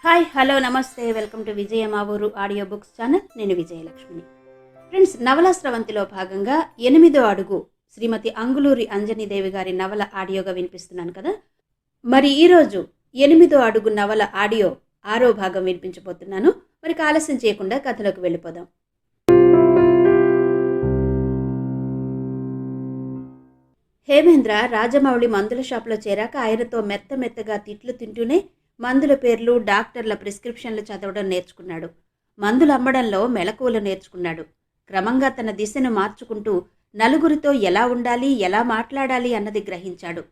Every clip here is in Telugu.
హాయ్ హలో నమస్తే వెల్కమ్ టు విజయ మా ఊరు ఆడియో బుక్స్ ఛానల్. నేను విజయలక్ష్మిని. ఫ్రెండ్స్, నవల స్రవంతిలో భాగంగా 8వ అడుగు శ్రీమతి అంగులూరి అంజనీదేవి గారి నవల ఆడియోగా వినిపిస్తున్నాను కదా. మరి ఈరోజు 8వ అడుగు నవల ఆడియో 6వ భాగం వినిపించబోతున్నాను. మరి ఆలస్యం చేయకుండా కథలోకి వెళ్ళిపోదాం. హేమేంద్ర రాజమౌళి మందుల షాప్లో చేరాక ఆయనతో మెత్తగా తిట్లు తింటూనే మందుల పేర్లు, డాక్టర్ల ప్రిస్క్రిప్షన్లు చదవడం నేర్చుకున్నాడు. మందులు అమ్మడంలో మెళకువలు నేర్చుకున్నాడు. క్రమంగా తన దిశను మార్చుకుంటూ నలుగురితో ఎలా ఉండాలి, ఎలా మాట్లాడాలి అన్నది గ్రహించాడు.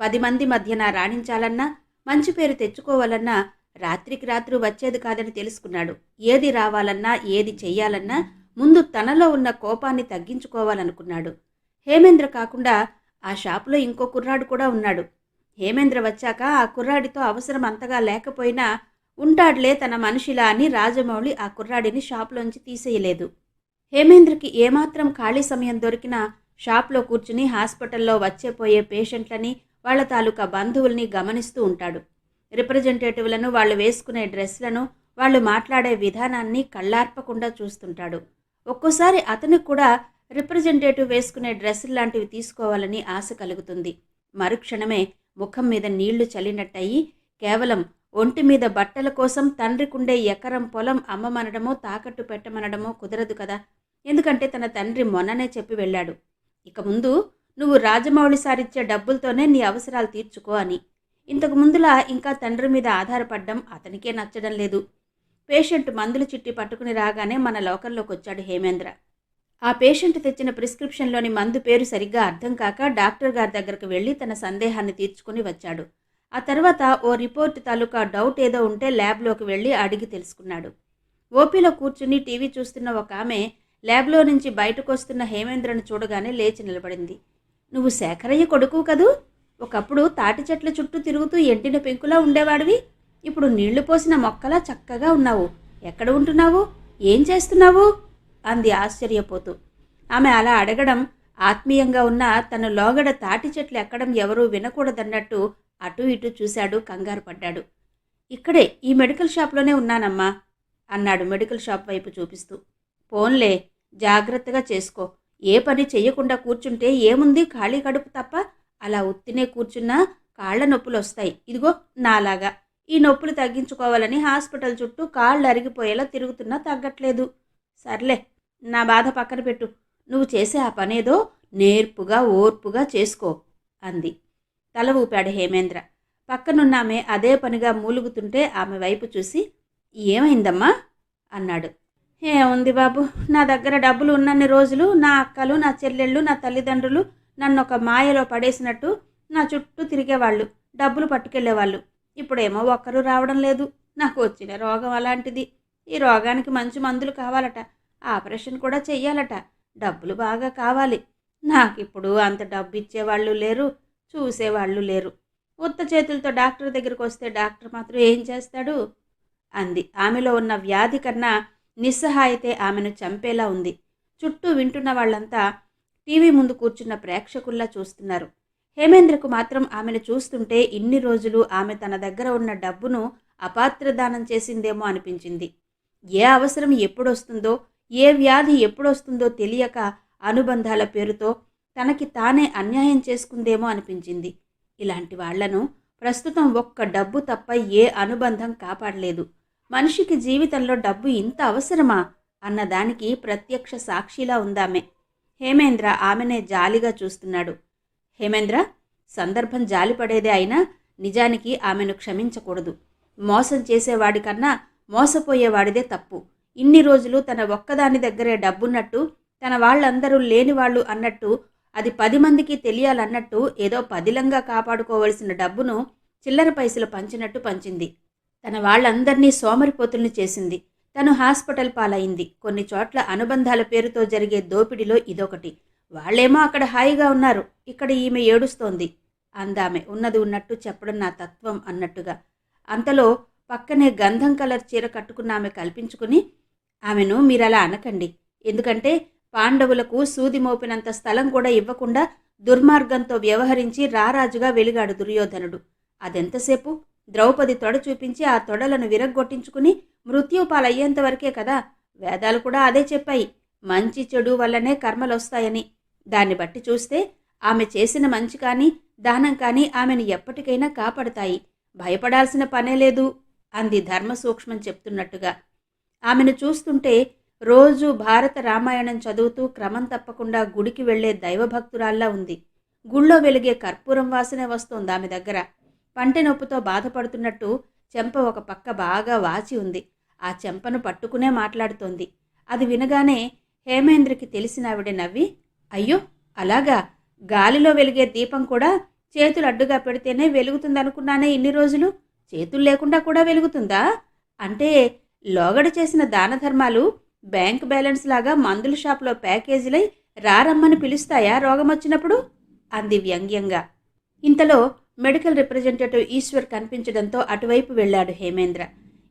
10 మంది మధ్యన రాణించాలన్నా, మంచి పేరు తెచ్చుకోవాలన్నా రాత్రికి రాత్రి వచ్చేది కాదని తెలుసుకున్నాడు. ఏది రావాలన్నా, ఏది చెయ్యాలన్నా ముందు తనలో ఉన్న కోపాన్ని తగ్గించుకోవాలనుకున్నాడు. హేమేంద్ర కాకుండా ఆ షాపులో ఇంకో కుర్రాడు కూడా ఉన్నాడు. హేమేంద్ర వచ్చాక ఆ కుర్రాడితో అవసరం అంతగా లేకపోయినా ఉంటాడులే తన మనిషిలా అని రాజమౌళి ఆ కుర్రాడిని షాప్లోంచి తీసేయలేదు. హేమేంద్రకి ఏమాత్రం ఖాళీ సమయం దొరికినా షాప్లో కూర్చుని హాస్పిటల్లో వచ్చేపోయే పేషెంట్లని, వాళ్ల తాలూకా బంధువుల్ని గమనిస్తూ ఉంటాడు. రిప్రజెంటేటివ్లను, వాళ్ళు వేసుకునే డ్రెస్లను, వాళ్ళు మాట్లాడే విధానాన్ని కళ్ళార్పకుండా చూస్తుంటాడు. ఒక్కోసారి అతనికి కూడా రిప్రజెంటేటివ్ వేసుకునే డ్రెస్సులు లాంటివి తీసుకోవాలని ఆశ కలుగుతుంది. మరుక్షణమే ముఖం మీద నీళ్లు చల్లినట్టయి కేవలం ఒంటి మీద బట్టల కోసం తండ్రికుండే ఎకరం పొలం అమ్మమనడమో తాకట్టు పెట్టమనడమో కుదరదు కదా. ఎందుకంటే తన తండ్రి మొన్ననే చెప్పి వెళ్ళాడు, ఇక ముందు నువ్వు రాజమౌళి సారిచ్చే డబ్బులతోనే నీ అవసరాలు తీర్చుకో అని. ఇంతకు ముందులా ఇంకా తండ్రి మీద ఆధారపడ్డం అతనికే నచ్చడం లేదు. పేషెంట్ మందుల చిట్టి పట్టుకుని రాగానే మన లోకంలోకి వచ్చాడు హేమేంద్ర. ఆ పేషెంట్ తెచ్చిన ప్రిస్క్రిప్షన్లోని మందు పేరు సరిగ్గా అర్థం కాక డాక్టర్ గారి దగ్గరకు వెళ్ళి తన సందేహాన్ని తీర్చుకుని వచ్చాడు. ఆ తర్వాత ఓ రిపోర్ట్ తాలూకా డౌట్ ఏదో ఉంటే ల్యాబ్లోకి వెళ్ళి అడిగి తెలుసుకున్నాడు. ఓపీలో కూర్చుని టీవీ చూస్తున్న ఒక ఆమె ల్యాబ్లో నుంచి బయటకు వస్తున్న హేమేంద్రను చూడగానే లేచి నిలబడింది. నువ్వు శేఖరయ్య కొడుకు కదూ? ఒకప్పుడు తాటి చెట్ల చుట్టూ తిరుగుతూ ఎండిన పెంకులా ఉండేవాడివి. ఇప్పుడు నీళ్లు పోసిన మొక్కలా చక్కగా ఉన్నావు. ఎక్కడ ఉంటున్నావు? ఏం చేస్తున్నావు? అంది ఆశ్చర్యపోతూ. ఆమె అలా అడగడం ఆత్మీయంగా ఉన్న తను లోగడ తాటి చెట్లు ఎక్కడం ఎవరూ వినకూడదన్నట్టు అటూ ఇటూ చూశాడు, కంగారు పడ్డాడు. ఇక్కడే ఈ మెడికల్ షాప్లోనే ఉన్నానమ్మా అన్నాడు మెడికల్ షాప్ వైపు చూపిస్తూ. పోన్లే, జాగ్రత్తగా చేసుకో. ఏ పని చెయ్యకుండా కూర్చుంటే ఏముంది, ఖాళీ కడుపు తప్ప. అలా ఉత్తినే కూర్చున్నా కాళ్ల నొప్పులు వస్తాయి. ఇదిగో నాలాగా. ఈ నొప్పులు తగ్గించుకోవాలని హాస్పిటల్ చుట్టూ కాళ్ళు అరిగిపోయేలా తిరుగుతున్నా తగ్గట్లేదు. సర్లే, నా బాధ పక్కన పెట్టు. నువ్వు చేసే ఆ పనేదో నేర్పుగా ఓర్పుగా చేసుకో అంది. తల ఊపాడు హేమేంద్ర. పక్కనున్నామె అదే పనిగా మూలుగుతుంటే ఆమె వైపు చూసి, ఏమైందమ్మా అన్నాడు. ఏముంది బాబు, నా దగ్గర డబ్బులు ఉన్నన్ని రోజులు నా అక్కలు, నా చెల్లెళ్ళు, నా తల్లిదండ్రులు నన్ను ఒక మాయలో పడేసినట్టు నా చుట్టూ తిరిగేవాళ్ళు, డబ్బులు పట్టుకెళ్లేవాళ్ళు. ఇప్పుడేమో ఒక్కరూ రావడం లేదు. నాకు వచ్చిన రోగం అలాంటిది. ఈ రోగానికి మంచి మందులు కావాలట, ఆపరేషన్ కూడా చెయ్యాలట, డబ్బులు బాగా కావాలి. నాకిప్పుడు అంత డబ్బు ఇచ్చేవాళ్ళు లేరు, చూసేవాళ్ళు లేరు. ఉత్త చేతులతో డాక్టర్ దగ్గరికి వస్తే డాక్టర్ మాత్రం ఏం చేస్తాడు అంది. ఆమెలో ఉన్న వ్యాధి కన్నా నిస్సహాయతే ఆమెను చంపేలా ఉంది. చుట్టూ వింటున్న వాళ్ళంతా టీవీ ముందు కూర్చున్న ప్రేక్షకుల్లా చూస్తున్నారు. హేమేంద్రకు మాత్రం ఆమెను చూస్తుంటే ఇన్ని రోజులు ఆమె తన దగ్గర ఉన్న డబ్బును అపాత్రదానం చేసిందేమో అనిపించింది. ఏ అవసరం ఎప్పుడొస్తుందో, ఏ వ్యాధి ఎప్పుడొస్తుందో తెలియక అనుబంధాల పేరుతో తనకి తానే అన్యాయం చేసుకుందేమో అనిపించింది. ఇలాంటి వాళ్లను ప్రస్తుతం ఒక్క డబ్బు తప్ప ఏ అనుబంధం కాపాడలేదు. మనిషికి జీవితంలో డబ్బు ఇంత అవసరమా అన్నదానికి ప్రత్యక్ష సాక్షిలా ఉందామె. హేమేంద్ర ఆమెనే జాలిగా చూస్తున్నాడు. హేమేంద్ర, సందర్భం జాలిపడేదే అయినా నిజానికి ఆమెను క్షమించకూడదు. మోసం చేసేవాడికన్నా మోసపోయేవాడిదే తప్పు. ఇన్ని రోజులు తన ఒక్కదాని దగ్గరే డబ్బున్నట్టు, తన వాళ్ళందరూ లేనివాళ్ళు అన్నట్టు, అది 10 మందికి తెలియాలన్నట్టు ఏదో పదిలంగా కాపాడుకోవలసిన డబ్బును చిల్లర పైసలు పంచినట్టు పంచింది. తన వాళ్ళందరినీ సోమరిపోతుల్ని చేసింది. తను హాస్పిటల్ పాలైంది. కొన్ని చోట్ల అనుబంధాల పేరుతో జరిగే దోపిడిలో ఇదొకటి. వాళ్లేమో అక్కడ హాయిగా ఉన్నారు, ఇక్కడ ఈమె ఏడుస్తోంది అందామె ఉన్నది ఉన్నట్టు చెప్పడం నా తత్వం అన్నట్టుగా. అంతలో పక్కనే గంధం కలర్ చీర కట్టుకున్న ఆమె కల్పించుకుని, ఆమెను మీరలా అనకండి. ఎందుకంటే పాండవులకు సూది మోపినంత స్థలం కూడా ఇవ్వకుండా దుర్మార్గంతో వ్యవహరించి రారాజుగా వెలిగాడు దుర్యోధనుడు. అదెంతసేపు? ద్రౌపది తొడ చూపించి ఆ తొడలను విరగ్గొట్టించుకుని మృత్యుపాలయ్యేంత వరకే కదా. వేదాలు కూడా అదే చెప్పాయి, మంచి చెడు వల్లనే కర్మలొస్తాయని. దాన్ని బట్టి చూస్తే ఆమె చేసిన మంచి కానీ దానం కానీ ఆమెను ఎప్పటికైనా కాపాడతాయి. భయపడాల్సిన పనే లేదు అంది ధర్మ సూక్ష్మం చెప్తున్నట్టుగా. ఆమెను చూస్తుంటే రోజు భారత రామాయణం చదువుతూ క్రమం తప్పకుండా గుడికి వెళ్లే దైవభక్తురాల్లా ఉంది. గుళ్ళో వెలిగే కర్పూరం వాసనే వస్తోంది ఆమె దగ్గర. పంటె నొప్పితో బాధపడుతున్నట్టు చెంప ఒక పక్క బాగా వాచి ఉంది. ఆ చెంపను పట్టుకునే మాట్లాడుతోంది. అది వినగానే హేమేంద్రకి తెలిసిన ఆవిడ నవ్వి, అయ్యో అలాగా, గాలిలో వెలిగే దీపం కూడా చేతులు అడ్డుగా పెడితేనే వెలుగుతుందనుకున్నానే ఇన్ని రోజులు, చేతులు లేకుండా కూడా వెలుగుతుందా? అంటే లోగడ చేసిన దాన ధర్మాలు బ్యాంక్ బ్యాలెన్స్ లాగా మందుల షాపులో ప్యాకేజీలై రారమ్మని పిలుస్తాయా రోగం వచ్చినప్పుడు? అంది వ్యంగ్యంగా. ఇంతలో మెడికల్ రిప్రజెంటేటివ్ ఈశ్వర్ కనిపించడంతో అటువైపు వెళ్ళాడు హేమేంద్ర.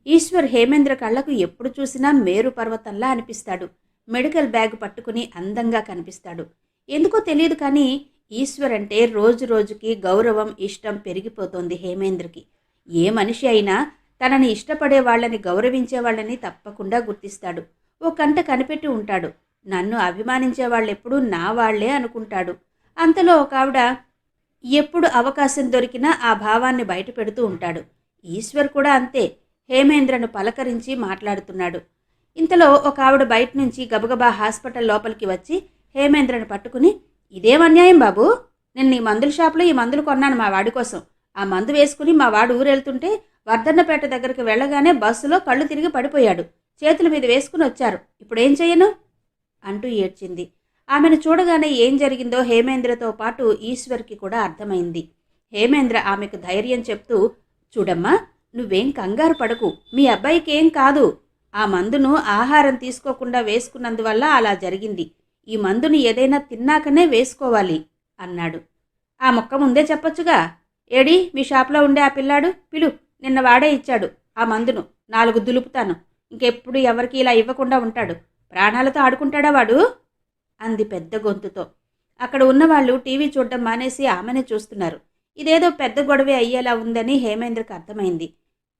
ఈశ్వర్ హేమేంద్ర కళ్లకు ఎప్పుడు చూసినా మేరు పర్వతంలా అనిపిస్తాడు. మెడికల్ బ్యాగ్ పట్టుకుని అందంగా కనిపిస్తాడు. ఎందుకో తెలియదు కానీ ఈశ్వర్ అంటే రోజు రోజుకి గౌరవం, ఇష్టం పెరిగిపోతోంది హేమేంద్రకి. ఏ మనిషి అయినా తనని ఇష్టపడే వాళ్ళని, గౌరవించే వాళ్ళని తప్పకుండా గుర్తిస్తాడు. ఓ కంట కనిపెట్టి ఉంటాడు. నన్ను అభిమానించే వాళ్ళెప్పుడూ నా వాళ్లే అనుకుంటాడు. అంతలో ఒక ఆవిడ ఎప్పుడు అవకాశం దొరికినా ఆ భావాన్ని బయట పెడుతూ ఉంటాడు. ఈశ్వర్ కూడా అంతే. హేమేంద్రను పలకరించి మాట్లాడుతున్నాడు. ఇంతలో ఒక ఆవిడ బయట నుంచి గబగబా హాస్పిటల్ లోపలికి వచ్చి హేమేంద్రను పట్టుకుని, ఇదేం అన్యాయం బాబు, నేను నీ మందుల షాపులో ఈ మందులు కొన్నాను మా వాడి కోసం. ఆ మందు వేసుకుని మా వాడు ఊరెళ్తుంటే వర్ధన్నపేట దగ్గరికి వెళ్ళగానే బస్సులో కళ్ళు తిరిగి పడిపోయాడు. చేతుల మీద వేసుకుని వచ్చారు. ఇప్పుడేం చెయ్యను అంటూ ఏడ్చింది. ఆమెను చూడగానే ఏం జరిగిందో హేమేంద్రతో పాటు ఈశ్వర్కి కూడా అర్థమైంది. హేమేంద్ర ఆమెకు ధైర్యం చెప్తూ, చూడమ్మా, నువ్వేం కంగారు పడకు, మీ అబ్బాయికి ఏం కాదు. ఆ మందును ఆహారం తీసుకోకుండా వేసుకున్నందువల్ల అలా జరిగింది. ఈ మందుని ఏదైనా తిన్నాకనే వేసుకోవాలి అన్నాడు. ఆ మొక్క ముందే చెప్పొచ్చుగా. ఏడి మీ షాప్లో ఉండే ఆ పిల్లాడు, పిలు, నిన్న వాడే ఇచ్చాడు ఆ మందును. 4 దులుపుతాను. ఇంకెప్పుడు ఎవరికి ఇలా ఇవ్వకుండా ఉంటాడు. ప్రాణాలతో ఆడుకుంటాడా వాడు అంది పెద్ద గొంతుతో. అక్కడ ఉన్నవాళ్ళు టీవీ చూడడం మానేసి ఆమెనే చూస్తున్నారు. ఇదేదో పెద్ద గొడవే అయ్యేలా ఉందని హేమేంద్రకి అర్థమైంది.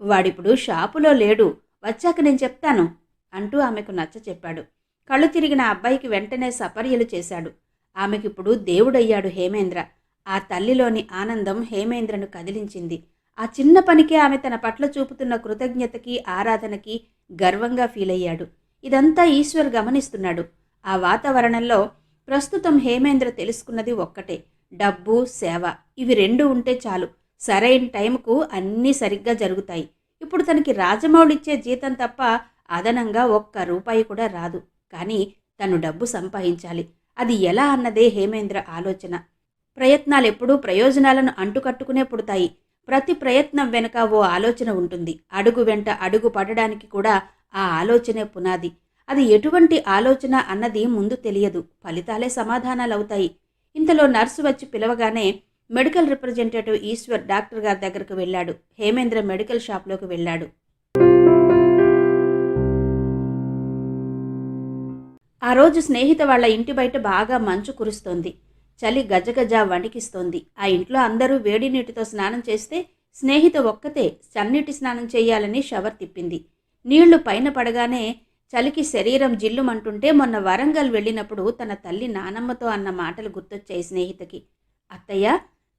వాడిప్పుడు షాపులో లేడు, వచ్చాక నేను చెప్తాను అంటూ ఆమెకు నచ్చ చెప్పాడు. కళ్ళు తిరిగిన అబ్బాయికి వెంటనే సపర్యలు చేశాడు. ఆమెకిప్పుడు దేవుడయ్యాడు హేమేంద్ర. ఆ తల్లిలోని ఆనందం హేమేంద్రను కదిలించింది. ఆ చిన్న పనికే ఆమె తన పట్ల చూపుతున్న కృతజ్ఞతకి, ఆరాధనకి గర్వంగా ఫీలయ్యాడు. ఇదంతా ఈశ్వర్ గమనిస్తున్నాడు. ఆ వాతావరణంలో ప్రస్తుతం హేమేంద్ర తెలుసుకున్నది ఒక్కటే, డబ్బు, సేవ. ఇవి 2 ఉంటే చాలు, సరైన టైంకు అన్నీ సరిగ్గా జరుగుతాయి. ఇప్పుడు తనకి రాజమౌళిచ్చే జీతం తప్ప అదనంగా ₹1 కూడా రాదు. కానీ తను డబ్బు సంపాదించాలి. అది ఎలా అన్నదే హేమేంద్ర ఆలోచన. ప్రయత్నాలెప్పుడూ ప్రయోజనాలను అంటుకట్టుకునే పుడతాయి. ప్రతి ప్రయత్నం వెనుక ఓ ఆలోచన ఉంటుంది. అడుగు వెంట అడుగు పడడానికి కూడా ఆ ఆలోచనే పునాది. అది ఎటువంటి ఆలోచన అన్నది ముందు తెలియదు, ఫలితాలే సమాధానాలవుతాయి. ఇంతలో నర్సు వచ్చి పిలవగానే మెడికల్ రిప్రజెంటేటివ్ ఈశ్వర్ డాక్టర్ గారి దగ్గరకు వెళ్ళాడు. హేమేంద్ర మెడికల్ షాప్లోకి వెళ్ళాడు. ఆ రోజు స్నేహిత వాళ్ళ ఇంటి బయట బాగా మంచు కురుస్తోంది. చలి గజగజ వణికిస్తోంది. ఆ ఇంట్లో అందరూ వేడి నీటితో స్నానం చేస్తే స్నేహిత ఒక్కతే చన్నీటి స్నానం చేయాలని షవర్ తిప్పింది. నీళ్లు పైన పడగానే చలికి శరీరం జిల్లుమంటుంటే మొన్న వరంగల్ వెళ్ళినప్పుడు తన తల్లి నానమ్మతో అన్న మాటలు గుర్తొచ్చాయి స్నేహితకి. అత్తయ్య,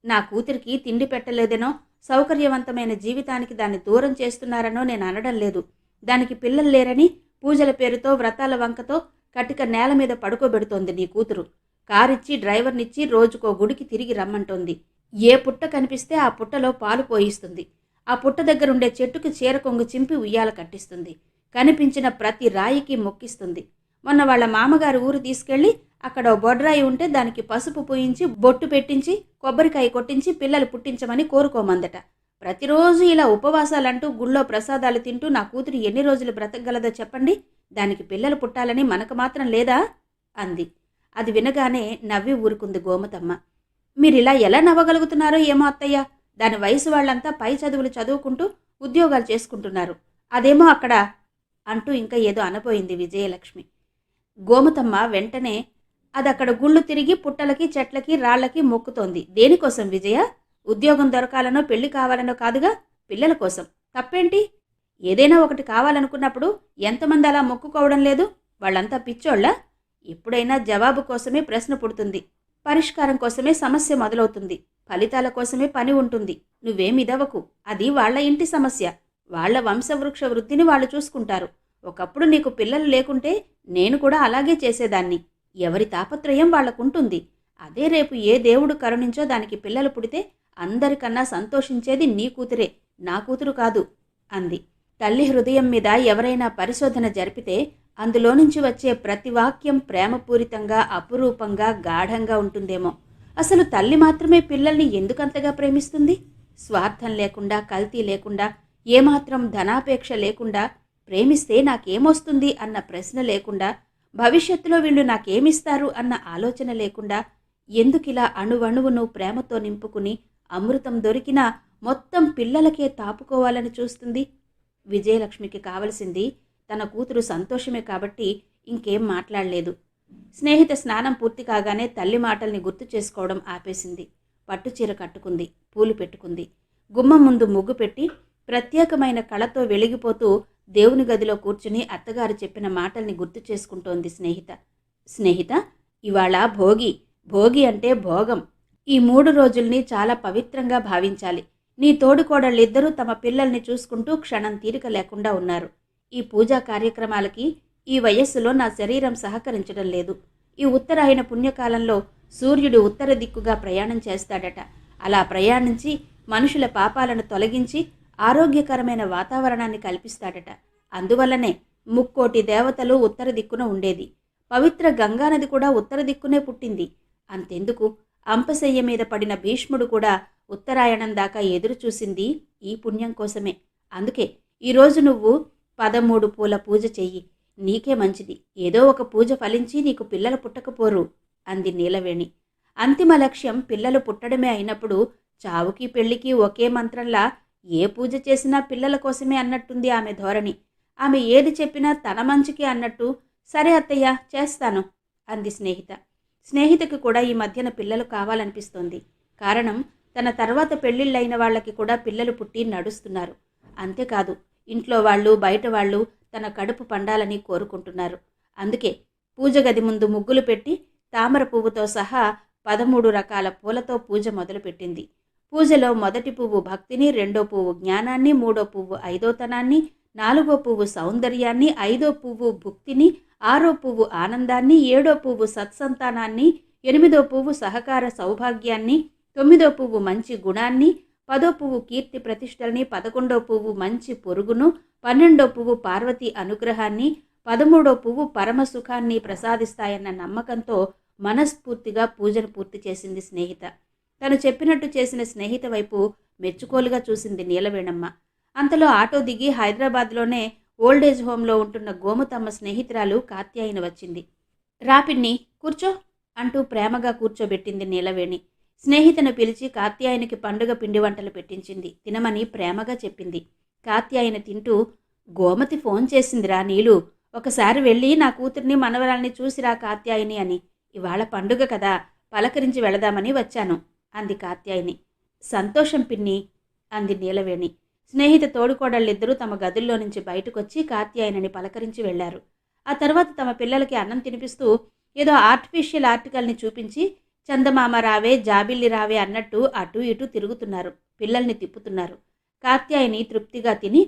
నా కూతురికి తిండి పెట్టలేదనో, సౌకర్యవంతమైన జీవితానికి దాన్ని దూరం చేస్తున్నారనో నేను అనడం లేదు. దానికి పిల్లలు లేరని పూజల పేరుతో, వ్రతాల వంకతో కటిక నేల మీద పడుకోబెడుతోంది నీ కూతురు. కారిచ్చి డ్రైవర్నిచ్చి రోజుకో గుడికి తిరిగి రమ్మంటోంది. ఏ పుట్ట కనిపిస్తే ఆ పుట్టలో పాలు పోయిస్తుంది. ఆ పుట్ట దగ్గరుండే చెట్టుకి చీర కొంగు చింపి ఉయ్యాల కట్టిస్తుంది. కనిపించిన ప్రతి రాయికి మొక్కిస్తుంది. మొన్న వాళ్ళ మామగారు ఊరు తీసుకెళ్లి అక్కడ బొడ్రాయి ఉంటే దానికి పసుపు పూయించి, బొట్టు పెట్టించి, కొబ్బరికాయ కొట్టించి పిల్లలు పుట్టించమని కోరుకోమందట. ప్రతిరోజు ఇలా ఉపవాసాలంటూ గుళ్ళో ప్రసాదాలు తింటూ నా కూతురు ఎన్ని రోజులు బ్రతకగలదో చెప్పండి. దానికి పిల్లలు పుట్టాలని మనకు మాత్రం లేదా అంది. అది వినగానే నవ్వి ఊరుకుంది గోమతమ్మ. మీరిలా ఎలా నవ్వగలుగుతున్నారో ఏమో అత్తయ్య. దాని వయసు వాళ్ళంతా పై చదువులు చదువుకుంటూ ఉద్యోగాలు చేసుకుంటున్నారు. అదేమో అక్కడ అంటూ ఇంకా ఏదో అనబోయింది విజయలక్ష్మి. గోమతమ్మ వెంటనే అదక్కడ గుళ్ళు తిరిగి పుట్టలకి, చెట్లకి, రాళ్లకి మొక్కుతోంది. దేనికోసం విజయ? ఉద్యోగం దొరకాలనో పెళ్లి కావాలనో కాదుగా. పిల్లల కోసం. తప్పేంటి? ఏదైనా ఒకటి కావాలనుకున్నప్పుడు ఎంతమంది అలా మొక్కుకోవడం లేదు? వాళ్ళంతా పిచ్చోళ్ళా? ఎప్పుడైనా జవాబు కోసమే ప్రశ్న పుడుతుంది, పరిష్కారం కోసమే సమస్య మొదలవుతుంది, ఫలితాల కోసమే పని ఉంటుంది. నువ్వేమిదవకు. అది వాళ్ల ఇంటి సమస్య. వాళ్ల వంశవృక్ష వృద్ధిని వాళ్ళు చూసుకుంటారు. ఒకప్పుడు నీకు పిల్లలు లేకుంటే నేను కూడా అలాగే చేసేదాన్ని. ఎవరి తాపత్రయం వాళ్లకుంటుంది. అదే రేపు ఏ దేవుడు కరుణించో దానికి పిల్లలు పుడితే అందరికన్నా సంతోషించేది నీ కూతురే, నా కూతురు కాదు అంది. తల్లి హృదయం మీద ఎవరైనా పరిశోధన జరిపితే అందులో నుంచి వచ్చే ప్రతి వాక్యం ప్రేమపూరితంగా, అపురూపంగా, గాఢంగా ఉంటుందేమో. అసలు తల్లి మాత్రమే పిల్లల్ని ఎందుకంతగా ప్రేమిస్తుంది? స్వార్థం లేకుండా, కల్తీ లేకుండా, ఏమాత్రం ధనాపేక్ష లేకుండా ప్రేమిస్తే నాకేమొస్తుంది అన్న ప్రశ్న లేకుండా, భవిష్యత్తులో వీళ్ళు నాకేమిస్తారు అన్న ఆలోచన లేకుండా ఎందుకిలా అణువణువును ప్రేమతో నింపుకుని అమృతం దొరికినా మొత్తం పిల్లలకే తాపుకోవాలని చూస్తుంది? విజయలక్ష్మికి కావలసింది తన కూతురు సంతోషమే కాబట్టి ఇంకేం మాట్లాడలేదు. స్నేహిత స్నానం పూర్తి కాగానే తల్లి మాటల్ని గుర్తు చేసుకోవడం ఆపేసింది. పట్టుచీర కట్టుకుంది, పూలు పెట్టుకుంది, గుమ్మం ముందు ముగ్గు పెట్టి ప్రత్యేకమైన కళతో వెలిగిపోతూ దేవుని గదిలో కూర్చుని అత్తగారు చెప్పిన మాటల్ని గుర్తు చేసుకుంటోంది స్నేహిత. స్నేహిత, ఇవాళ భోగి. భోగి అంటే భోగం. ఈ 3 రోజుల్ని చాలా పవిత్రంగా భావించాలి. నీ తోడుకోడళ్ళిద్దరూ తమ పిల్లల్ని చూసుకుంటూ క్షణం తీరిక లేకుండా ఉన్నారు. ఈ పూజా కార్యక్రమాలకి ఈ వయస్సులో నా శరీరం సహకరించడం లేదు. ఈ ఉత్తరాయణ పుణ్యకాలంలో సూర్యుడు ఉత్తర దిక్కుగా ప్రయాణం చేస్తాడట. అలా ప్రయాణించి మనుషుల పాపాలను తొలగించి ఆరోగ్యకరమైన వాతావరణాన్ని కల్పిస్తాడట. అందువల్లనే 3,000,000 దేవతలు ఉత్తర దిక్కున ఉండేది. పవిత్ర గంగానది కూడా ఉత్తర దిక్కునే పుట్టింది. అంతెందుకు, అంపశయ్య మీద పడిన భీష్ముడు కూడా ఉత్తరాయణం దాకా ఎదురు చూసింది ఈ పుణ్యం కోసమే. అందుకే ఈరోజు నువ్వు 13 పూల పూజ చెయ్యి. నీకే మంచిది. ఏదో ఒక పూజ ఫలించి నీకు పిల్లలు పుట్టకపోరు అంది నీలవేణి. అంతిమ లక్ష్యం పిల్లలు పుట్టడమే అయినప్పుడు చావుకి పెళ్లికి ఒకే మంత్రంలా ఏ పూజ చేసినా పిల్లల కోసమే అన్నట్టుంది ఆమె ధోరణి. ఆమె ఏది చెప్పినా తన మంచికి అన్నట్టు, సరే అత్తయ్య చేస్తాను అంది స్నేహిత. స్నేహితకు కూడా ఈ మధ్యన పిల్లలు కావాలనిపిస్తోంది. కారణం, తన తర్వాత పెళ్లిళ్ళైన వాళ్ళకి కూడా పిల్లలు పుట్టి నడుస్తున్నారు. అంతేకాదు, ఇంట్లో వాళ్ళు బయట వాళ్ళు తన కడుపు పండాలని కోరుకుంటున్నారు. అందుకే పూజ గది ముందు ముగ్గులు పెట్టి తామర పువ్వుతో సహా 13 రకాల పూలతో పూజ మొదలుపెట్టింది. పూజలో మొదటి పువ్వు భక్తిని, రెండో పువ్వు జ్ఞానాన్ని, మూడో పువ్వు ఐదోతనాన్ని, 4వ పువ్వు సౌందర్యాన్ని, 5వ పువ్వు భుక్తిని, 6వ పువ్వు ఆనందాన్ని, 7వ పువ్వు సత్సంతానాన్ని, 8వ పువ్వు సహకార సౌభాగ్యాన్ని, 9వ పువ్వు మంచి గుణాన్ని, 10వ పువ్వు కీర్తి ప్రతిష్టల్ని, 11వ పువ్వు మంచి పొరుగును, 12వ పువ్వు పార్వతీ అనుగ్రహాన్ని, 13వ పువ్వు పరమసుఖాన్ని ప్రసాదిస్తాయన్న నమ్మకంతో మనస్ఫూర్తిగా పూజను పూర్తి చేసింది స్నేహిత. తను చెప్పినట్టు చేసిన స్నేహిత వైపు మెచ్చుకోలుగా చూసింది నీలవేణమ్మ. అంతలో ఆటో దిగి హైదరాబాద్లోనే ఓల్డేజ్ హోంలో ఉంటున్న గోముతమ్మ స్నేహితురాలు కాత్యాయని వచ్చింది. రాపిన్ని కూర్చో అంటూ ప్రేమగా కూర్చోబెట్టింది నీలవేణి. స్నేహితను పిలిచి కాత్యాయనికి పండుగ పిండి వంటలు పెట్టించింది. తినమని ప్రేమగా చెప్పింది. కాత్యాయని తింటూ, గోమతి ఫోన్ చేసిందిరా నీలు, ఒకసారి వెళ్ళి నా కూతుర్ని మనవరాల్ని చూసిరా కాత్యాయని అని. ఇవాళ పండుగ కదా, పలకరించి వెళదామని వచ్చాను అంది కాత్యాయని. సంతోషం పిన్ని అంది నీలవేణి. స్నేహిత తోడుకోడళ్ళిద్దరూ తమ గదుల్లో నుంచి బయటకొచ్చి కాత్యాయనని పలకరించి వెళ్లారు. ఆ తర్వాత తమ పిల్లలకి అన్నం తినిపిస్తూ ఏదో ఆర్టిఫిషియల్ ఆర్టికల్ని చూపించి చందమామ రావే, జాబిల్లి రావే అన్నట్టు అటు ఇటు తిరుగుతున్నారు. పిల్లల్ని తిప్పుతున్నారు. కాత్యాయని తృప్తిగా తిని,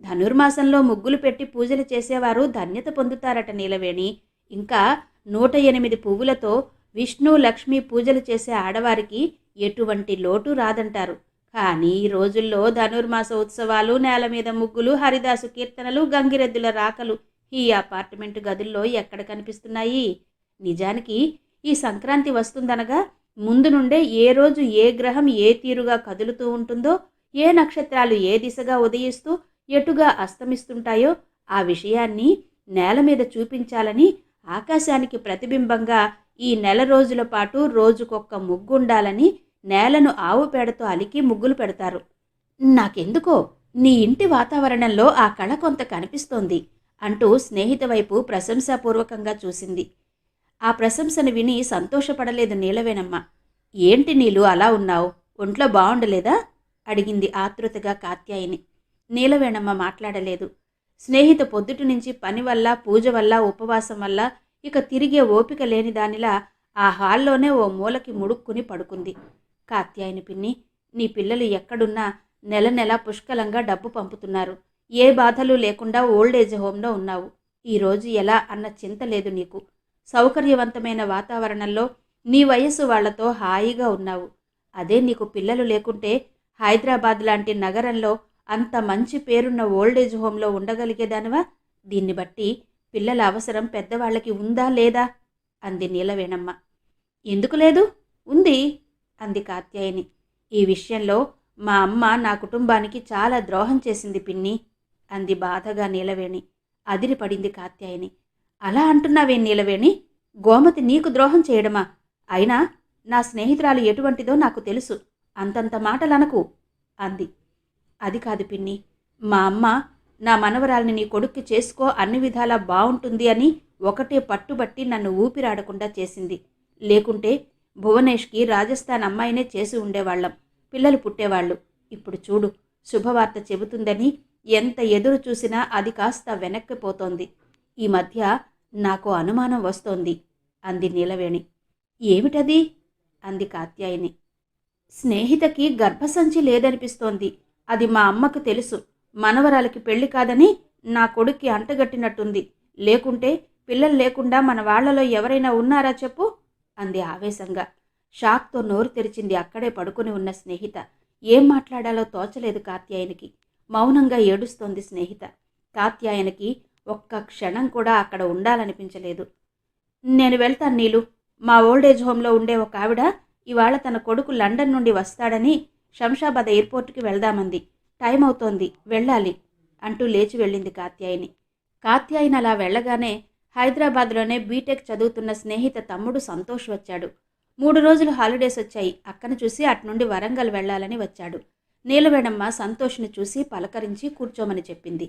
ధనుర్మాసంలో ముగ్గులు పెట్టి పూజలు చేసేవారు ధన్యత పొందుతారట నీలవేణి. ఇంకా 108 పువ్వులతో విష్ణు లక్ష్మి పూజలు చేసే ఆడవారికి ఎటువంటి లోటు రాదంటారు. కానీ ఈ రోజుల్లో ధనుర్మాస ఉత్సవాలు, నేల మీద ముగ్గులు, హరిదాసు కీర్తనలు, గంగిరెద్దుల రాకలు ఈ అపార్ట్మెంటు గదుల్లో ఎక్కడ కనిపిస్తున్నాయి? నిజానికి ఈ సంక్రాంతి వస్తుందనగా ముందు నుండే ఏ రోజు ఏ గ్రహం ఏ తీరుగా కదులుతూ ఉంటుందో, ఏ నక్షత్రాలు ఏ దిశగా ఉదయిస్తూ ఎటుగా అస్తమిస్తుంటాయో ఆ విషయాన్ని నేల మీద చూపించాలని ఆకాశానికి ప్రతిబింబంగా ఈ నెల రోజుల పాటు రోజుకొక్క ముగ్గుండాలని నేలను ఆవు పేడతో అలికి ముగ్గులు పెడతారు. నాకెందుకో నీ ఇంటి వాతావరణంలో ఆ కళ కొంత కనిపిస్తోంది అంటూ స్నేహిత వైపు ప్రశంసాపూర్వకంగా చూసింది. ఆ ప్రశంసను విని సంతోషపడలేదు నీలవేణమ్మ. ఏంటి నీలు అలా ఉన్నావు? ఒంట్లో బాగుండలేదా అడిగింది ఆతృతగా కాత్యాయిని. నీలవేణమ్మ మాట్లాడలేదు. స్నేహిత పొద్దుటి నుంచి పని వల్ల, పూజ వల్ల, ఉపవాసం వల్ల ఇక తిరిగే ఓపిక లేని దానిలా ఆ హాల్లోనే ఓ మూలకి ముడుక్కుని పడుకుంది. కాత్యాయిని పిన్ని, నీ పిల్లలు ఎక్కడున్నా నెల నెల పుష్కలంగా డబ్బు పంపుతున్నారు. ఏ బాధలు లేకుండా ఓల్డేజ్ హోంలో ఉన్నావు. ఈరోజు ఎలా అన్న చింత లేదు నీకు. సౌకర్యవంతమైన వాతావరణంలో నీ వయస్సు వాళ్లతో హాయిగా ఉన్నావు. అదే నీకు పిల్లలు లేకుంటే హైదరాబాద్ లాంటి నగరంలో అంత మంచి పేరున్న ఓల్డేజ్ హోంలో ఉండగలిగేదానివా? దీన్ని బట్టి పిల్లల అవసరం పెద్దవాళ్లకి ఉందా లేదా? అంది నీలవేణమ్మ. ఎందుకు లేదు? ఉంది అంది కాత్యాయిని. ఈ విషయంలో మా అమ్మ నా కుటుంబానికి చాలా ద్రోహం చేసింది పిన్ని అంది బాధగా నీలవేణి. అదిరిపడింది కాత్యాయిని. అలా అంటున్నావేం నీలవేణి? గోమతి నీకు ద్రోహం చేయడమా? అయినా నా స్నేహితురాలు ఎటువంటిదో నాకు తెలుసు. అంతంత మాటలనకు అంది. అది కాదు పిన్ని, మా అమ్మ నా మనవరాల్ని నీ కొడుక్కి చేసుకో, అన్ని విధాలా బావుంటుంది అని ఒకటే పట్టుబట్టి నన్ను ఊపిరాడకుండా చేసింది. లేకుంటే భువనేష్కి రాజస్థాన్ అమ్మాయినే చేసి ఉండేవాళ్లం. పిల్లలు పుట్టేవాళ్ళు. ఇప్పుడు చూడు, శుభవార్త చెబుతుందని ఎంత ఎదురు చూసినా అది కాస్త వెనక్కిపోతోంది. ఈ మధ్య నాకు అనుమానం వస్తోంది అంది నీలవేణి. ఏమిటది? అంది కాత్యాయిని. స్నేహితకి గర్భసంచి లేదనిపిస్తోంది. అది మా అమ్మకు తెలుసు. మనవరాలకి పెళ్లి కాదని నా కొడుక్కి అంటగట్టినట్టుంది. లేకుంటే పిల్లలు లేకుండా మన వాళ్లలో ఎవరైనా ఉన్నారా చెప్పు అంది ఆవేశంగా. షాక్తో నోరు తెరిచింది అక్కడే పడుకుని ఉన్న స్నేహిత. ఏం మాట్లాడాలో తోచలేదు కాత్యాయనికి. మౌనంగా ఏడుస్తోంది స్నేహిత. కాత్యాయనికి ఒక్క క్షణం కూడా అక్కడ ఉండాలనిపించలేదు. నేను వెళ్తాను నీలు. మా ఓల్డేజ్ హోంలో ఉండే ఒక ఆవిడ ఇవాళ తన కొడుకు లండన్ నుండి వస్తాడని శంషాబాద్ ఎయిర్పోర్ట్కి వెళ్దామంది. టైం అవుతోంది, వెళ్ళాలి అంటూ లేచి వెళ్ళింది కాత్యాయిని. కాత్యాయిని అలా వెళ్ళగానే హైదరాబాద్లోనే బీటెక్ చదువుతున్న స్నేహిత తమ్ముడు సంతోష్ వచ్చాడు. 3 రోజులు హాలిడేస్ వచ్చాయి. అక్కను చూసి అట్నుండి వరంగల్ వెళ్లాలని వచ్చాడు. నీలవేణమ్మ సంతోష్ని చూసి పలకరించి కూర్చోమని చెప్పింది.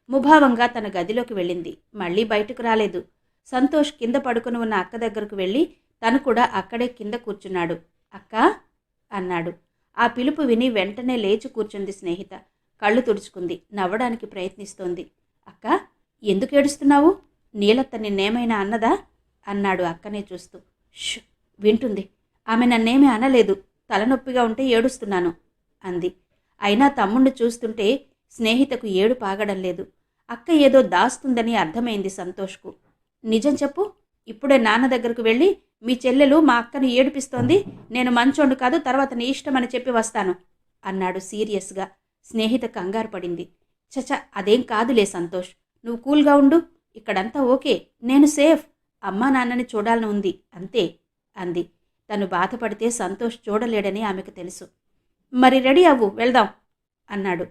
ముభావంగా తన గదిలోకి వెళ్ళింది. మళ్లీ బయటకు రాలేదు. సంతోష్ కింద పడుకుని ఉన్న అక్క దగ్గరకు వెళ్ళి తను కూడా అక్కడే కింద కూర్చున్నాడు. అక్కా అన్నాడు. ఆ పిలుపు విని వెంటనే లేచి కూర్చుంది స్నేహిత. కళ్ళు తుడుచుకుంది. నవ్వడానికి ప్రయత్నిస్తోంది. అక్కా, ఎందుకు ఏడుస్తున్నావు? నీలత్త నిన్నేమైనా అన్నదా? అన్నాడు అక్కనే చూస్తూ. ష్, వింటుంది. ఆమె నన్నేమీ అనలేదు. తలనొప్పిగా ఉంటే ఏడుస్తున్నాను అంది. అయినా తమ్ముణ్ణి చూస్తుంటే స్నేహితకు ఏడుపు ఆగడం లేదు. అక్క ఏదో దాస్తుందని అర్థమైంది సంతోష్కు. నిజం చెప్పు. ఇప్పుడే నాన్న దగ్గరకు వెళ్ళి మీ చెల్లెలు మా అక్కను ఏడిపిస్తోంది, నేను మంచోండు కాదు, తర్వాత నీ ఇష్టమని చెప్పి వస్తాను అన్నాడు సీరియస్గా. స్నేహిత కంగారు పడింది. చచ, అదేం కాదులే సంతోష్, నువ్వు కూల్గా ఉండు. ఇక్కడంతా ఓకే, నేను సేఫ్. అమ్మా నాన్నని చూడాలని ఉంది అంతే అంది. తను బాధపడితే సంతోష్ చూడలేడని ఆమెకు తెలుసు. మరి రెడీ అవ్వు, వెళ్దాం అన్నాడు.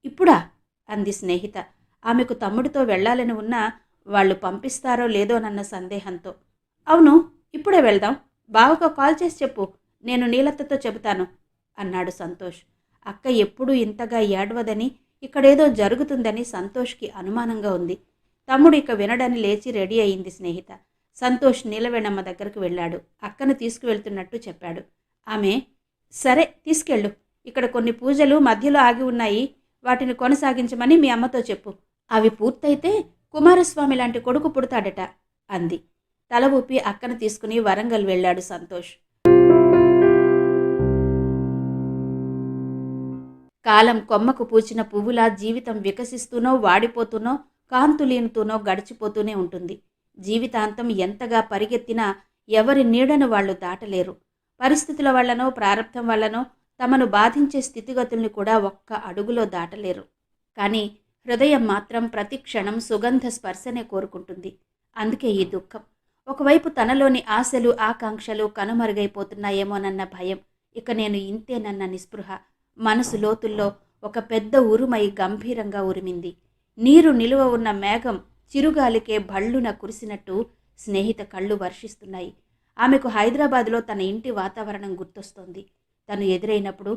ఇప్పుడా? అంది స్నేహిత. ఆమెకు తమ్ముడితో వెళ్లాలని ఉన్నా వాళ్ళు పంపిస్తారో లేదోనన్న సందేహంతో. అవును, ఇప్పుడే వెళ్దాం. బావకు కాల్ చేసి చెప్పు, నేను నీలత్తతో చెబుతాను అన్నాడు సంతోష్. అక్క ఎప్పుడూ ఇంతగా ఏడవదని, ఇక్కడేదో జరుగుతుందని సంతోష్కి అనుమానంగా ఉంది. తమ్ముడు ఇక వినడని లేచి రెడీ అయింది స్నేహిత. సంతోష్ నీలవేణమ్మ దగ్గరకు వెళ్ళాడు. అక్కను తీసుకువెళ్తున్నట్టు చెప్పాడు. ఆమె, సరే తీసుకెళ్ళు, ఇక్కడ కొన్ని పూజలు మధ్యలో ఆగి ఉన్నాయి, వాటిని కొనసాగించమని మీ అమ్మతో చెప్పు. అవి పూర్తయితే కుమారస్వామి లాంటి కొడుకు పుడతాడట అంది. తల ఊపి అక్కను తీసుకుని వరంగల్ వెళ్ళాడు సంతోష్. కాలం కొమ్మకు పూచిన పువ్వులా జీవితం వికసిస్తూనో, వాడిపోతూనో, కాంతులీనుతూనో గడిచిపోతూనే ఉంటుంది. జీవితాంతం ఎంతగా పరిగెత్తినా ఎవరి నీడను వాళ్లు దాటలేరు. పరిస్థితుల వల్లనో, ప్రారంభం వల్లనో తమను బాధించే స్థితిగతుల్ని కూడా ఒక్క అడుగులో దాటలేరు. కానీ హృదయం మాత్రం ప్రతి క్షణం సుగంధ స్పర్శనే కోరుకుంటుంది. అందుకే ఈ దుఃఖం. ఒకవైపు తనలోని ఆశలు, ఆకాంక్షలు కనుమరుగైపోతున్నాయేమోనన్న భయం, ఇక నేను ఇంతేనన్న నిస్పృహ. మనసు లోతుల్లో ఒక పెద్ద ఉరుమై గంభీరంగా ఉరిమింది. నీరు నిలువ ఉన్న మేఘం చిరుగాలికే భళ్ళున కురిసినట్టు స్నేహిత కళ్ళు వర్షిస్తున్నాయి. ఆమెకు హైదరాబాదులో తన ఇంటి వాతావరణం గుర్తొస్తోంది. తను ఎదురైనప్పుడు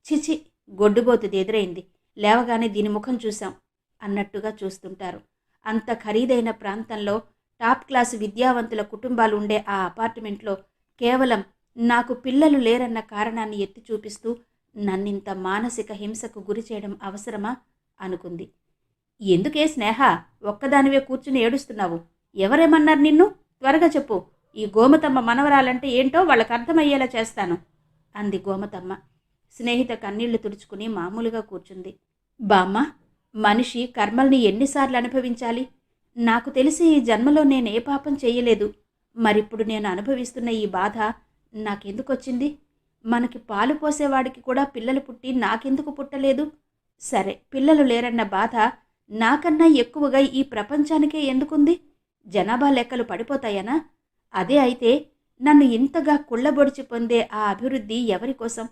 చిచి, గొడ్డుబోతుది ఎదురైంది, లేవగానే దీని ముఖం చూశాం అన్నట్టుగా చూస్తుంటారు. అంత ఖరీదైన ప్రాంతంలో టాప్ క్లాసు విద్యావంతుల కుటుంబాలు ఉండే ఆ అపార్ట్మెంట్లో కేవలం నాకు పిల్లలు లేరన్న కారణాన్ని ఎత్తి చూపిస్తూ నన్నింత మానసిక హింసకు గురి చేయడం అవసరమా అనుకుంది. ఎందుకే స్నేహ, ఒక్కదానివే కూర్చుని ఏడుస్తున్నావు? ఎవరేమన్నారు నిన్ను? త్వరగా చెప్పు. ఈ గోమతమ్మ మనవరాలంటే ఏంటో వాళ్ళకు అర్థమయ్యేలా చేస్తాను అంది గోమతమ్మ. స్నేహిత కన్నీళ్లు తుడుచుకుని మామూలుగా కూర్చుంది. బామ్మ, మనిషి కర్మల్ని ఎన్నిసార్లు అనుభవించాలి? నాకు తెలిసి ఈ జన్మలో నేనే పాపం చెయ్యలేదు. మరిప్పుడు నేను అనుభవిస్తున్న ఈ బాధ నాకెందుకొచ్చింది? మనకి పాలు పోసేవాడికి కూడా పిల్లలు పుట్టి నాకెందుకు పుట్టలేదు? సరే, పిల్లలు లేరన్న బాధ నాకన్నా ఎక్కువగా ఈ ప్రపంచానికే ఎందుకుంది? జనాభా లెక్కలు పడిపోతాయనా? అదే అయితే నన్ను ఇంతగా కుళ్ళబొడిచి పొందే ఆ అభివృద్ధి ఎవరికోసం?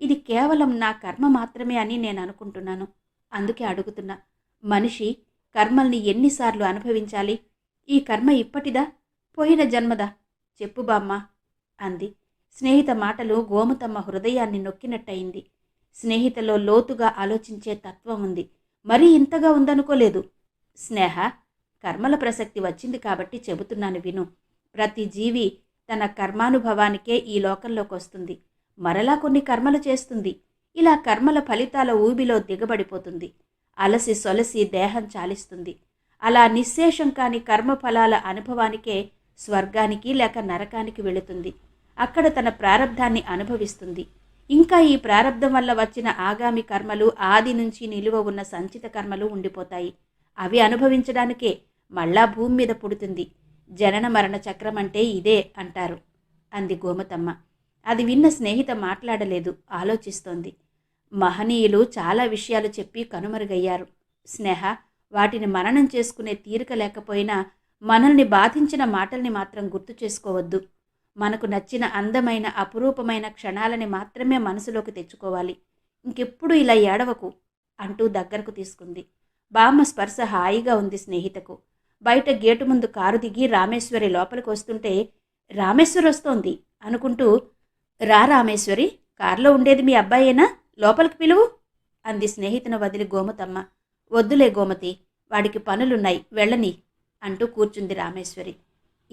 ఇది కేవలం నా కర్మ మాత్రమే అని నేను అనుకుంటున్నాను. అందుకే అడుగుతున్నా, మనిషి కర్మల్ని ఎన్నిసార్లు అనుభవించాలి? ఈ కర్మ ఇప్పటిదా, పోయిన జన్మదా? చెప్పు బామ్మ అంది. స్నేహిత మాటలు గోమతమ్మ హృదయాన్ని నొక్కినట్టయింది. స్నేహితలో లోతుగా ఆలోచించే తత్వం ఉంది. మరీ ఇంతగా ఉందనుకోలేదు. స్నేహ, కర్మల ప్రసక్తి వచ్చింది కాబట్టి చెబుతున్నాను విను. ప్రతి జీవి తన కర్మానుభవానికే ఈ లోకంలోకి వస్తుంది. మరలా కొన్ని కర్మలు చేస్తుంది. ఇలా కర్మల ఫలితాల ఊబిలో దిగబడిపోతుంది. అలసి సొలసి దేహం చాలిస్తుంది. అలా నిశ్శేషం కాని కర్మఫలాల అనుభవానికే స్వర్గానికి లేక నరకానికి వెళుతుంది. అక్కడ తన ప్రారబ్ధాన్ని అనుభవిస్తుంది. ఇంకా ఈ ప్రారబ్ధం వల్ల వచ్చిన ఆగామి కర్మలు, ఆది నుంచి నిలువ ఉన్న సంచిత కర్మలు ఉండిపోతాయి. అవి అనుభవించడానికే మళ్ళా భూమి మీద పుడుతుంది. జనన మరణ చక్రం అంటే ఇదే అంటారు అంది గోమతమ్మ. అది విన్న స్నేహిత మాట్లాడలేదు, ఆలోచిస్తోంది. మహనీయులు చాలా విషయాలు చెప్పి కనుమరుగయ్యారు స్నేహ. వాటిని మననం చేసుకునే తీరిక లేకపోయినా మనల్ని బాధించిన మాటల్ని మాత్రం గుర్తు చేసుకోవద్దు. మనకు నచ్చిన అందమైన అపురూపమైన క్షణాలని మాత్రమే మనసులోకి తెచ్చుకోవాలి. ఇంకెప్పుడు ఇలా ఏడవకు అంటూ దగ్గరకు తీసుకుంది. బామ్మ స్పర్శ హాయిగా ఉంది స్నేహితకు. బయట గేటు ముందు కారు దిగి రామేశ్వరి లోపలికి వస్తుంటే, రామేశ్వరి వస్తోంది అనుకుంటూ, రా రామేశ్వరి, కారులో ఉండేది మీ అబ్బాయేనా? లోపలికి పిలువు అంది స్నేహితును వదిలి గోమతమ్మ. వద్దులే గోమతి, వాడికి పనులున్నాయి, వెళ్ళని అంటూ కూర్చుంది రామేశ్వరి.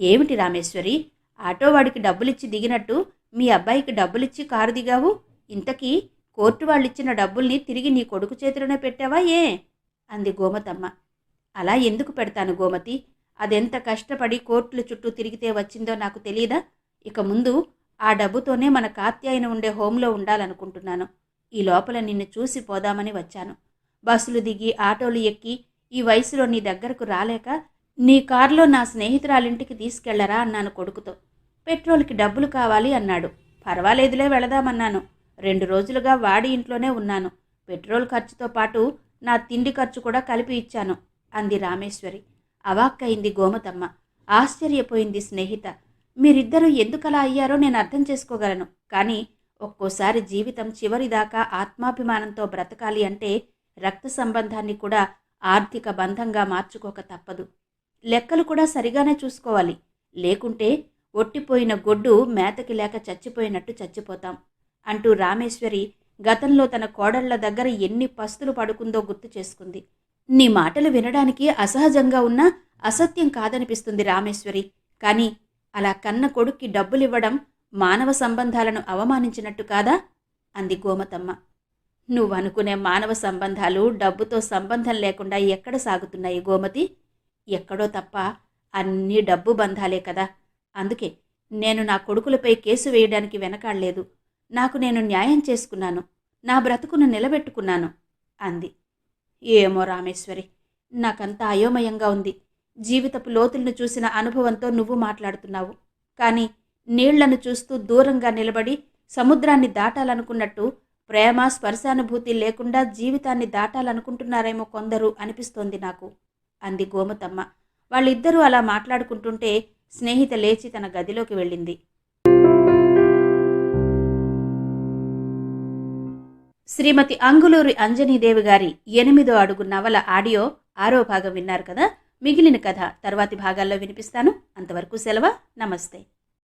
ఏమిటి రామేశ్వరి, ఆటో వాడికి డబ్బులిచ్చి దిగినట్టు మీ అబ్బాయికి డబ్బులిచ్చి కారు దిగావు? ఇంతకీ కోర్టు వాళ్ళిచ్చిన డబ్బుల్ని తిరిగి నీ కొడుకు చేతిలోనే పెట్టావా ఏ? అంది గోమతమ్మ. అలా ఎందుకు పెడతాను గోమతి? అదెంత కష్టపడి కోర్టుల చుట్టూ తిరిగితే వచ్చిందో నాకు తెలీదా? ఇక ముందు ఆ డబ్బుతోనే మన కాత్యాయన ఉండే హోంలో ఉండాలనుకుంటున్నాను. ఈ లోపల నిన్ను చూసి పోదామని వచ్చాను. బస్సులు దిగి ఆటోలు ఎక్కి ఈ వయసులో నీ దగ్గరకు రాలేక నీ కారులో నా స్నేహితురాలింటికి తీసుకెళ్లరా అన్నాను కొడుకుతో. పెట్రోల్కి డబ్బులు కావాలి అన్నాడు. పర్వాలేదులే, వెళదామన్నాను. 2 రోజులుగా వాడి ఇంట్లోనే ఉన్నాను. పెట్రోల్ ఖర్చుతో పాటు నా తిండి ఖర్చు కూడా కలిపి ఇచ్చాను అంది రామేశ్వరి. అవాక్కయింది గోమతమ్మ. ఆశ్చర్యపోయింది స్నేహిత. మీరిద్దరూ ఎందుకలా అయ్యారో నేను అర్థం చేసుకోగలను. కానీ ఒక్కోసారి జీవితం చివరిదాకా ఆత్మాభిమానంతో బ్రతకాలి అంటే రక్త సంబంధాన్ని కూడా ఆర్థిక బంధంగా మార్చుకోక తప్పదు. లెక్కలు కూడా సరిగానే చూసుకోవాలి. లేకుంటే ఒట్టిపోయిన గొడ్డు మేతకి లేక చచ్చిపోయినట్టు చచ్చిపోతాం అంటూ రామేశ్వరి గతంలో తన కోడళ్ల దగ్గర ఎన్ని పస్తులు పడుకుందో గుర్తు చేసుకుంది. నీ మాటలు వినడానికి అసహజంగా ఉన్నా అసత్యం కాదనిపిస్తుంది రామేశ్వరి. కానీ అలా కన్న కొడుక్కి డబ్బులివ్వడం మానవ సంబంధాలను అవమానించినట్టు కాదా అంది గోమతమ్మ. నువ్వనుకునే మానవ సంబంధాలు డబ్బుతో సంబంధం లేకుండా ఎక్కడ సాగుతున్నాయి గోమతి? ఎక్కడో తప్ప అన్నీ డబ్బు బంధాలే కదా. అందుకే నేను నా కొడుకులపై కేసు వేయడానికి వెనకాడలేదు. నాకు నేను న్యాయం చేసుకున్నాను, నా బ్రతుకును నిలబెట్టుకున్నాను అంది. ఏమో రామేశ్వరి, నాకంతా అయోమయంగా ఉంది. జీవితపు లోతులను చూసిన అనుభవంతో నువ్వు మాట్లాడుతున్నావు. కానీ నీళ్లను చూస్తూ దూరంగా నిలబడి సముద్రాన్ని దాటాలనుకున్నట్టు ప్రేమ స్పర్శానుభూతి లేకుండా జీవితాన్ని దాటాలనుకుంటున్నారేమో కొందరు అనిపిస్తోంది నాకు అంది గోమతమ్మ. వాళ్ళిద్దరూ అలా మాట్లాడుకుంటుంటే స్నేహిత లేచి తన గదిలోకి వెళ్ళింది. శ్రీమతి అంగులూరి అంజనీదేవి గారి 8వ అడుగు నవల ఆడియో 6వ భాగం విన్నారు కదా. మిగిలిన కథ తర్వాతి భాగాల్లో వినిపిస్తాను. అంతవరకు సెలవు. నమస్తే.